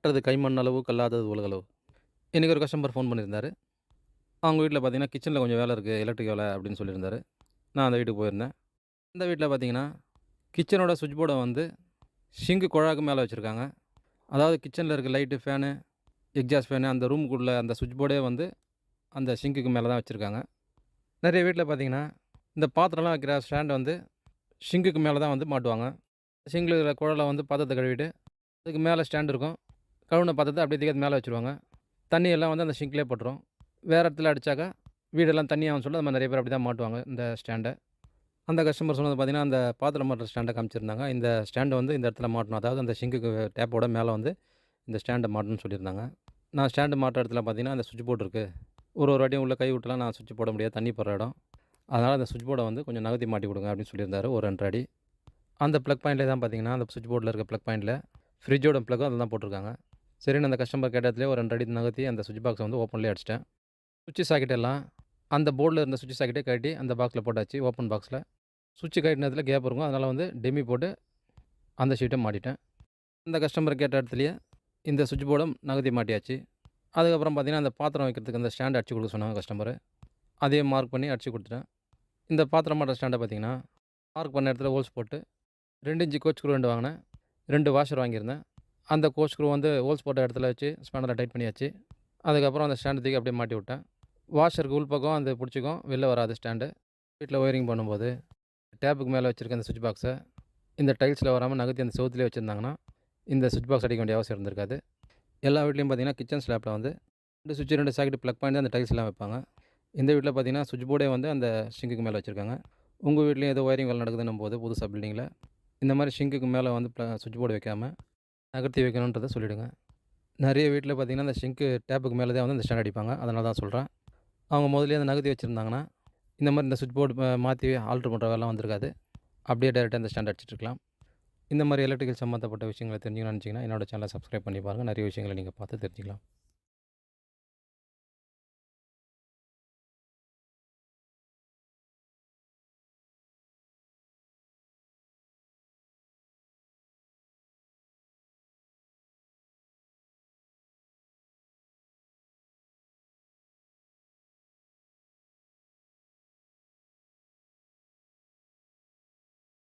கட்டுறது கைமண் அளவு, கல்லாதது உலகளவு. இன்றைக்கி ஒரு கஸ்டமர் ஃபோன் பண்ணியிருந்தாரு. அவங்க வீட்ல பார்த்தீங்கன்னா, கிச்சனில கொஞ்சம் வேலை இருக்குது. எலக்ட்ரிக் வேலை அப்படின்னு சொல்லியிருந்தாரு. நான் அந்த வீட்டுக்கு போயிருந்தேன். அந்த வீட்ல பார்த்தீங்கன்னா, கிச்சனோட ஸ்விட்ச் போர்ட வந்து ஷிங்க் குழாய்க்கு மேல வச்சிருக்காங்க. அதாவது கிச்சன்ல இருக்க லைட்டு, ஃபேனு, எக்ஸாஸ்ட் ஃபேனு அந்த ரூமுக்குள்ள அந்த ஸ்விட்ச் போர்டே வந்து அந்த ஷிங்க்குக்கு மேல தான் வச்சிருக்காங்க. நெறைய வீட்ல பார்த்தீங்கன்னா, இந்த பாத்திரம்லாம் வைக்கிற ஸ்டாண்ட் வந்து ஷிங்க்குக்கு மேல தான் வந்து மாட்டுவாங்க. ஷிங்க்ல இருக்கிற குழால வந்து பாத்திரத்த கழுவிட்டு, அதுக்கு மேல ஸ்டாண்ட் இருக்கும். கழுவுன பாத்திரத்த அப்படியே தூக்கி அது மேல வச்சுருவாங்க. தண்ணி எல்லாம் வந்து அந்த ஷிங்க்லயே பட்டுரும். வேற இடத்துல அடிச்சாக்கா, வீடெல்லாம் தண்ணியாகும்னு சொல்லி, அது மாரி நெறைய பேர் அப்படி தான் மாட்டுவாங்க, இந்த ஸ்டாண்ட. அந்த கஸ்டமர் சொன்னது பார்த்தீங்கன்னா, அந்த பாத்திரம் மாட்டுற ஸ்டாண்ட காமிச்சிருந்தாங்க. இந்த ஸ்டாண்ட வந்து இந்த இடத்துல மாட்டணும். அதாவது அந்த ஷிங்க்குக்கு டேப்போட மேல வந்து இந்த ஸ்டாண்ட மாட்டணும்னு சொல்லியிருந்தாங்க. நான் ஸ்டாண்டு மாட்டுற இடத்துல பார்த்தீங்கன்னா, அந்த ஸ்விட்ச் போர்ட் இருக்கு. ஒரு ஒரு வாட்டியும் உள்ள கை விட்டுலாம் நான் ஸ்விட்ச் போட முடியாது. தண்ணி படுற இடம். அதனால அந்த ஸ்விட்ச் போர்ட வந்து கொஞ்சம் நகர்த்தி மாட்டி குடுங்க அப்படின்னு சொல்லியிருந்தாரு. ஒரு 2 1/2 அடி. அந்த ப்ளக் பாயிண்ட்லேயே தான் பார்த்தீங்கன்னா, அந்த ஸ்விட்ச் போர்ட்ல இருக்க ப்ளக் பாயிண்ட்ல ஃப்ரிட்ஜோட ப்ளக்கும் அதில தான் போட்டிருக்காங்க. சரின்னு அந்த கஸ்டமர் கேட்ட இடத்துலயே ஒரு 2 அடி நகர்த்தி அந்த ஸ்விட்ச் பாக்ஸ வந்து ஓப்பன்லேயே அடிச்சுட்டேன். சுவிட்ச் சாக்கெட் எல்லாம் அந்த போர்ட்ல இருந்த சுவிட்ச் சாக்கெட்டே கழட்டி அந்த பாக்ஸ்ல போட்டாச்சு. ஓப்பன் பாக்ஸ்ல. சுவிட்ச் கழட்டின கேப் இருக்கும். அதனால வந்து டெம்மி போட்டு அந்த ஷீட்ட மாட்டிட்டேன். அந்த கஸ்டமர் கேட்ட இடத்துலயே இந்த ஸ்விட்ச் போர்டும் நகர்த்தி மாட்டியாச்சு. அதுக்கப்புறம் பார்த்தீங்கன்னா, அந்த பாத்திரம் வைக்கிறதுக்கு அந்த ஸ்டாண்ட் அடிச்சு குடுக்க சொன்னாங்க கஸ்டமரு. அதையும் மார்க் பண்ணி அடிச்சு குடுத்துட்டேன். இந்த பாத்திரம் மாட்டுற ஸ்டாண்ட பார்த்தீங்கன்னா, மார்க் பண்ண இடத்துல ஹோல்ஸ் போட்டு 2 இன்ச் கோச் ஸ்க்ரூ 2 வாங்கினேன். 2 வாஷர் வாங்கியிருந்தேன். அந்த கோச் ஸ்க்ரூ வந்து ஹோல்ஸ் போட்ட இடத்துல வச்சு ஸ்பேனர்ல டைட் பண்ணியாச்சு. அதுக்கப்புறம் அந்த ஸ்டாண்ட தூக்கி அப்படியே மாட்டி விட்டேன். வாஷருக்கு உள்பக்கம் அது புடிச்சுக்கும். வெளில வராது ஸ்டாண்டு. வீட்ல ஒயரிங் பண்ணும்போது, டேப்புக்கு மேல வச்சிருக்க அந்த ஸ்விட்ச் பாக்ஸ இந்த டைல்ஸ்ல வராம நகர்த்தி அந்த செவுத்துலயே வச்சிருந்தாங்கன்னா, இந்த ஸ்விட்ச் பாக்ஸ் அடிக்க வேண்டிய அவசியம் இருந்திருக்காது. எல்லா வீட்லயும் பார்த்தீங்கன்னா, கிச்சன் ஸ்லாப்ல வந்து 2 சுவிட்ச் 2 சாக்கெட் ப்ளக் பாயிண்ட் அந்த டைல்ஸ்லாம் வைப்பாங்க. இந்த வீட்ல பார்த்தீங்கன்னா, ஸ்விட்ச் போர்டே வந்து அந்த ஷிங்க்குக்கு மேல வச்சிருக்காங்க. உங்க வீட்லயும் ஏதோ ஒயரிங் வேலை நடக்குதுன்னும்போது புதுசா பில்டிங்ல, இந்த மாரி ஷிங்க்குக்கு மேல வந்து ஸ்விட்ச் போர்டு வைக்காம, நகர்த்தி வைக்கணுன்றத சொல்லிடுங்க. நெறைய வீட்ல பார்த்தீங்கன்னா, இந்த ஷிங்க்கு டேப்புக்கு மேல தான் வந்து இந்த ஸ்டாண்ட் அடிப்பாங்க. அதனால தான் சொல்றேன். அவங்க முதல்லயே அத நகர்த்தி வச்சிருந்தாங்கன்னா, இந்த மாரி இந்த ஸ்விட்ச் போர்டு மாத்தி ஆல்டர் பண்ற வேலைலாம் வந்திருக்காது. அப்படியே டைரக்ட்டா இந்த ஸ்டாண்ட் அடிச்சுட்டு இருக்கலாம். இந்த மாரி எலக்ட்ரிக்கல் சம்மந்தப்பட்ட விஷயங்கள தெரிஞ்சுக்கணும்னு நெனச்சீங்கன்னா, என்னோட சேனல சப்ஸ்கிரைப் பண்ணி பாருங்க. நெறைய விஷயங்கள நீங்க பார்த்து தெரிஞ்சுக்கலாம்.